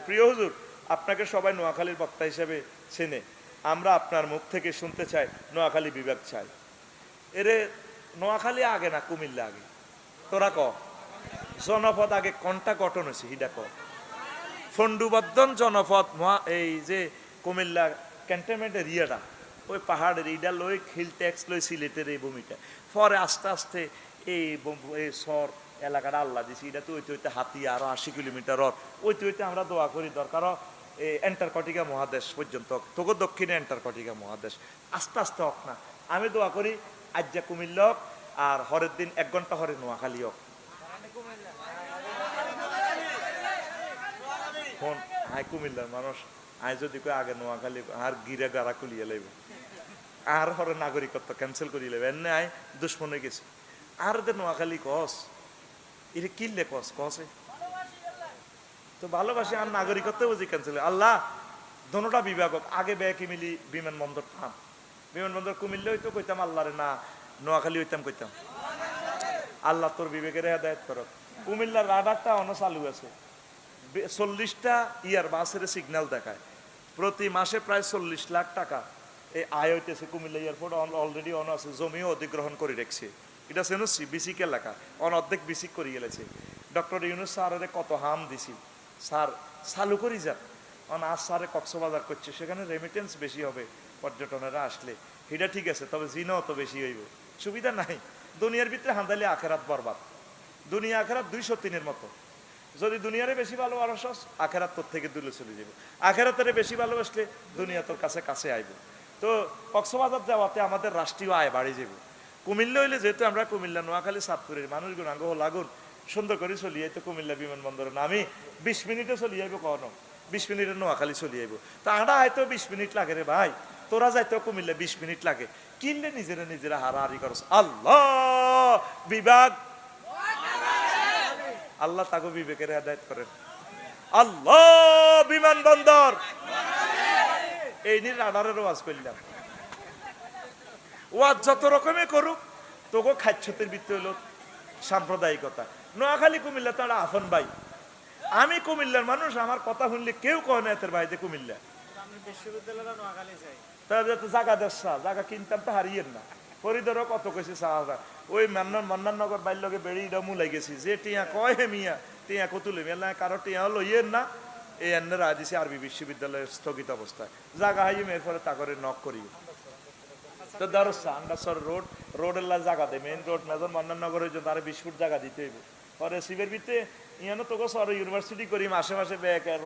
প্রিয় হুজুর, আপনাকে সবাই নোয়াখালীর বক্তা হিসেবে চেনে। আমরা আপনার মুখ থেকে শুনতে চাই নোয়াখালী বিভাগ চাই। এরে নোয়াখালী আগে না কুমিল্লা আগে? তোরা ক জনপদ আগে কোনটা গঠন হয়েছে হিডা ক। ফন্ডুবর্ধন জনপদ এই যে কুমিল্লা ক্যান্টনমেন্টের ইয়েটা ওই পাহাড়ের ইডা লই হিল ট্যাক্স লই সিলেটের এই ভূমিটা পরে আস্তে আস্তে এই সর এলাকাটা আল্লাহ দিছি এটা তো ওইতে হইতে হাতিয়া আরো 80 কিলোমিটার ওইতে হইতে আমরা দোয়া করি দরকার এন্টারকটিকা মহাদেশ পর্যন্ত তোকে দক্ষিণে এন্টারকটিকা মহাদেশ আস্তে আস্তে হোক না। আমি দোয়া করি আজ্জা কুমিল্লা হোক আর হরের দিন 1 ঘন্টা হরে নোয়াখালী হোক। ফোন হাই কুমিল্লার মানুষ আয় যদি কই আগে নোয়াখালী আর গিরা গাড়া কুলিয়ে লাইব আর হরে নাগরিকত্ব ক্যান্সেল করিয়ে লাইব এনে আয় দুশ্মন হয়ে গেছে আর দে নোয়াখালী কস এটা কিনলে কস কসে তো ভালোবাসি আর নাগরিকত্ব বুঝি ক্যান্সেল। আল্লাহ দোনোটা বিভাগ আগে ব্যাকি মিলি বিমানবন্দর থাম বিমানবন্দর কুমিল্লে হইতো কইতাম আল্লাহ রে না নোয়াখালী হইতাম কইতাম আল্লাহ তোর বিবেকের হেদায়েত করক। কুমিল্লার রাডারটা অন চালু আছে 40টা ইয়ার বাসের সিগন্যাল দেখায় প্রতি মাসে প্রায় 40 লাখ টাকা এই আয় হইতেছে। কুমিল্লা এয়ারপোর্ট অলরেডি অন আছে, জমিও অধিগ্রহণ করে রেখেছে। এটা সেনুসি বিসিক এলাকা অর্ধেক বিসিক করে গেলেছে। ডক্টর ইউনুস স্যারের কত হাম দিছি স্যার চালু করি যান আজ স্যারে কক্সবাজার করছে সেখানে রেমিটেন্স বেশি হবে পর্যটনেরা আসলে এটা ঠিক আছে, তবে জিনাও তো বেশি হইব সুবিধা নাই। দুনিয়ার ভিতরে হাঁদালে আখেরাত বরবাদ, দুনিয়া আখেরাত 203-এর মতো। যদি দুনিয়ারে বেশি ভালোবাসস আখেরাত তোর থেকে দূরে চলে যাবে, আখেরাতের বেশি ভালোবাসলে দুনিয়া তোর কাছে কাছে আইব। তো কক্সবাজার যাওয়াতে আমাদের রাষ্ট্রীয় আয় বাড়ি যাবে। কুমিল্লা হইলে যেহেতু আমরা কুমিল্লা নোয়াখালী সাতপুরের মানুষগুলো আঙ্গ লাগুন সুন্দর করে চলি যাইতো কুমিল্লা বিমানবন্দরে নামি 20 মিনিটে চলে যাইব কখনো 20 মিনিটে নোয়াখালী চলে যাইব। তা আমরা হয়তো 20 মিনিট লাগে রে ভাই, তোরা যাইতো কুমিল্লা 20 মিনিট লাগে কিনলে নিজেরা হারাহারি করস। আল্লাহ বিভাগ আল্লাহ তাকে বিবেকের হেদায়েত করেন। আল্লাহ বিমানবন্দর এই নিয়ে রাডারের ওয়াজ করলাম। ওয়াজ যত রকমে করুক তোকে খাচ্ছতের ভিত্তি হলো সাম্প্রদায়িকতা। নোয়াখালী কুমিল্লা তারা আফন ভাই, আমি কুমিল্লার মানুষ, আমার কথা শুনলে কেউ কয় না এতের ভাই যে কুমিল্লা জায়গা দেশা জায়গা কিনতাম তো হারিয়েন না। ফরিদরও কত কইছে সাহায্য ওই মান্নাননগর বাইর লগে বেড়িটা মুলাই গেছি যে টিয়া কয় হে মিয়া টিয়া কতুলে মেলা কারো টিয়াও লইয়েন না। এই এনে রায় দিছে আরবি বিশ্ববিদ্যালয়ের স্থগিত অবস্থায় জায়গা হাইম এরপরে তা করে নক করি তো দারুসা আন্ডাসর রোডের জায়গা দেয় মেইন রোড মেজর মান্নাননগরের জন্য আরো 20 ফুট জায়গা দিতে হইব। পরে শিবের ভিতরে ইয়ানো তোকে সর ইউনিভার্সিটি করি মাসে মাসে ব্যাগ